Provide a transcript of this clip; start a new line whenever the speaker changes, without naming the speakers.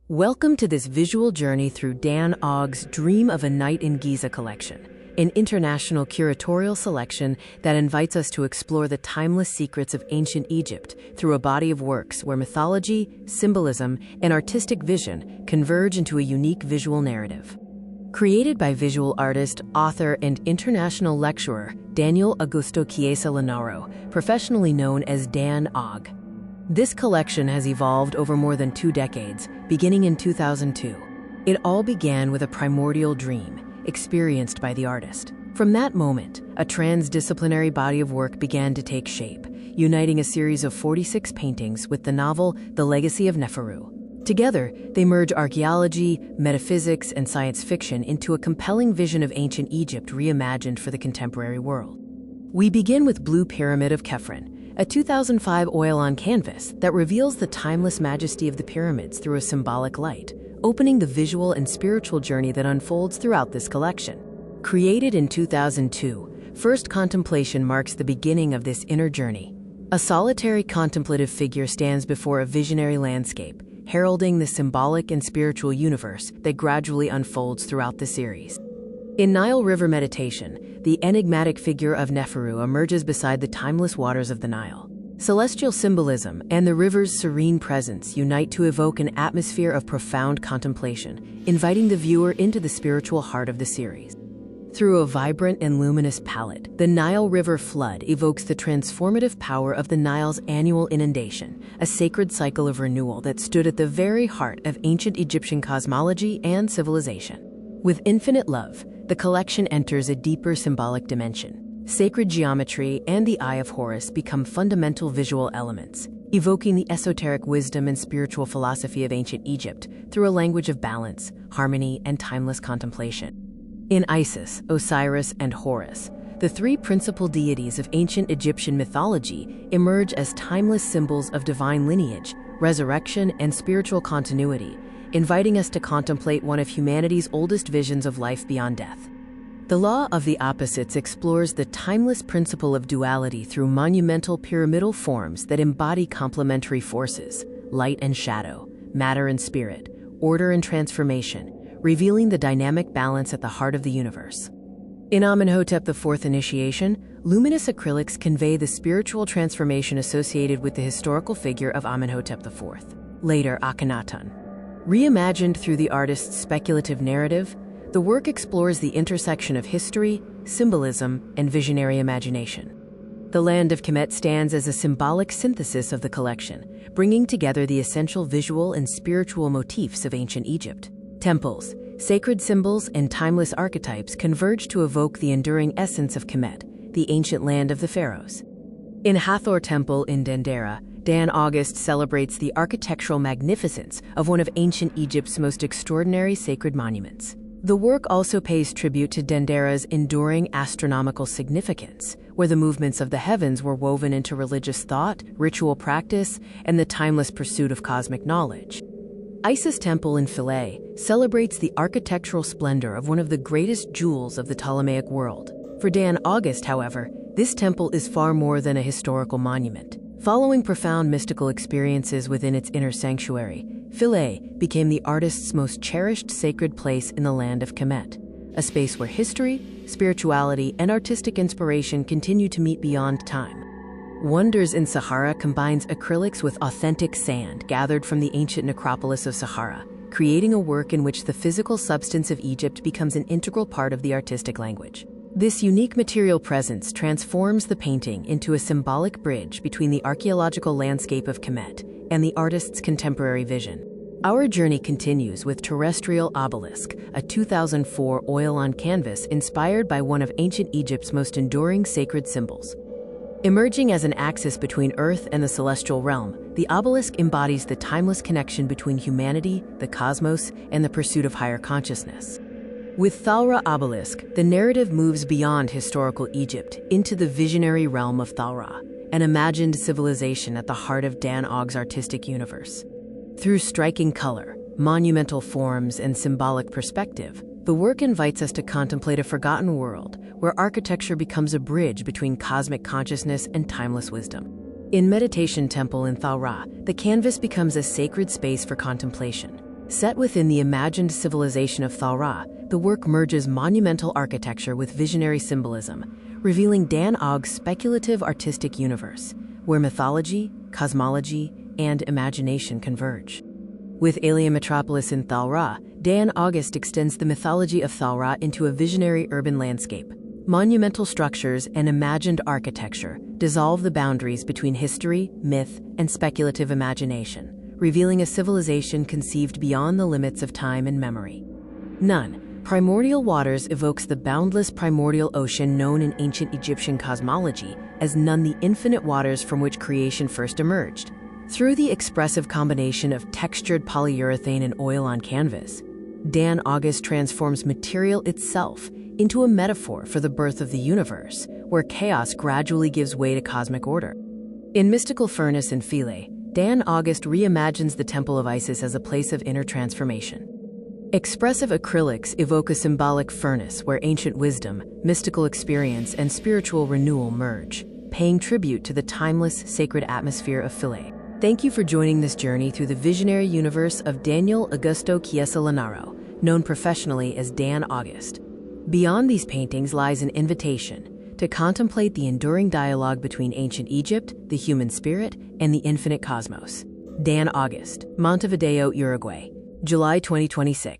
Welcome to this visual journey through Dan Aug's Dream of a Night in Giza collection, an international curatorial selection that invites us to explore the timeless secrets of ancient Egypt through a body of works where mythology, symbolism, and artistic vision converge into a unique visual narrative. Created by visual artist, author, and international lecturer Daniel Augusto Chiesa Lanaro, professionally known as Dan Aug. This collection has evolved over more than 2 decades, beginning in 2002. It all began with a primordial dream, experienced by the artist. From that moment, a transdisciplinary body of work began to take shape, uniting a series of 46 paintings with the novel The Legacy of Neferu. Together, they merge archaeology, metaphysics, and science fiction into a compelling vision of ancient Egypt reimagined for the contemporary world. We begin with Blue Pyramid of Khephren, a 2005 oil on canvas that reveals the timeless majesty of the pyramids through a symbolic light, opening the visual and spiritual journey that unfolds throughout this collection. Created in 2002, First Contemplation marks the beginning of this inner journey. A solitary contemplative figure stands before a visionary landscape, heralding the symbolic and spiritual universe that gradually unfolds throughout the series. In Nile River Meditation, the enigmatic figure of Neferu emerges beside the timeless waters of the Nile. Celestial symbolism and the river's serene presence unite to evoke an atmosphere of profound contemplation, inviting the viewer into the spiritual heart of the series. Through a vibrant and luminous palette, the Nile River flood evokes the transformative power of the Nile's annual inundation, a sacred cycle of renewal that stood at the very heart of ancient Egyptian cosmology and civilization. With infinite love, the collection enters a deeper symbolic dimension. Sacred geometry and the Eye of Horus become fundamental visual elements, evoking the esoteric wisdom and spiritual philosophy of ancient Egypt through a language of balance, harmony, and timeless contemplation. In Isis, Osiris, and Horus, the 3 principal deities of ancient Egyptian mythology emerge as timeless symbols of divine lineage, resurrection, and spiritual continuity, inviting us to contemplate one of humanity's oldest visions of life beyond death. The Law of the Opposites explores the timeless principle of duality through monumental pyramidal forms that embody complementary forces, light and shadow, matter and spirit, order and transformation, revealing the dynamic balance at the heart of the universe. In Amenhotep IV Initiation, luminous acrylics convey the spiritual transformation associated with the historical figure of Amenhotep IV, later Akhenaten. Reimagined through the artist's speculative narrative, the work explores the intersection of history, symbolism, and visionary imagination. The Land of Kemet stands as a symbolic synthesis of the collection, bringing together the essential visual and spiritual motifs of ancient Egypt. Temples, sacred symbols, and timeless archetypes converge to evoke the enduring essence of Kemet, the ancient land of the pharaohs. In Hathor Temple in Dendera, Dan Aug celebrates the architectural magnificence of one of ancient Egypt's most extraordinary sacred monuments. The work also pays tribute to Dendera's enduring astronomical significance, where the movements of the heavens were woven into religious thought, ritual practice, and the timeless pursuit of cosmic knowledge. Isis Temple in Philae celebrates the architectural splendor of one of the greatest jewels of the Ptolemaic world. For Dan Aug, however, this temple is far more than a historical monument. Following profound mystical experiences within its inner sanctuary, Philae became the artist's most cherished sacred place in the land of Kemet, a space where history, spirituality, and artistic inspiration continue to meet beyond time. Wonders in Sahara combines acrylics with authentic sand gathered from the ancient necropolis of Sahara, creating a work in which the physical substance of Egypt becomes an integral part of the artistic language. This unique material presence transforms the painting into a symbolic bridge between the archaeological landscape of Kemet and the artist's contemporary vision. Our journey continues with Terrestrial Obelisk, a 2004 oil on canvas inspired by one of ancient Egypt's most enduring sacred symbols. Emerging as an axis between Earth and the celestial realm, the obelisk embodies the timeless connection between humanity, the cosmos, and the pursuit of higher consciousness. With Thalra Obelisk, the narrative moves beyond historical Egypt into the visionary realm of Thalra, an imagined civilization at the heart of Dan Aug's artistic universe. Through striking color, monumental forms, and symbolic perspective, the work invites us to contemplate a forgotten world where architecture becomes a bridge between cosmic consciousness and timeless wisdom. In Meditation Temple in Thalra, the canvas becomes a sacred space for contemplation. Set within the imagined civilization of Thal-Ra, the work merges monumental architecture with visionary symbolism, revealing Dan Aug's speculative artistic universe, where mythology, cosmology, and imagination converge. With Alien Metropolis in Thal-Ra, Dan Aug extends the mythology of Thal-Ra into a visionary urban landscape. Monumental structures and imagined architecture dissolve the boundaries between history, myth, and speculative imagination, revealing a civilization conceived beyond the limits of time and memory. Nun, Primordial Waters evokes the boundless primordial ocean known in ancient Egyptian cosmology as Nun, the infinite waters from which creation first emerged. Through the expressive combination of textured polyurethane and oil on canvas, Dan Aug transforms material itself into a metaphor for the birth of the universe, where chaos gradually gives way to cosmic order. In Mystical Furnace and Philae, Dan Aug reimagines the Temple of Isis as a place of inner transformation. Expressive acrylics evoke a symbolic furnace where ancient wisdom, mystical experience, and spiritual renewal merge, paying tribute to the timeless, sacred atmosphere of Philae. Thank you for joining this journey through the visionary universe of Daniel Augusto Chiesa Lanaro, known professionally as Dan Aug. Beyond these paintings lies an invitation to contemplate the enduring dialogue between ancient Egypt, the human spirit, and the infinite cosmos. Dan Aug, Montevideo, Uruguay, July 2026.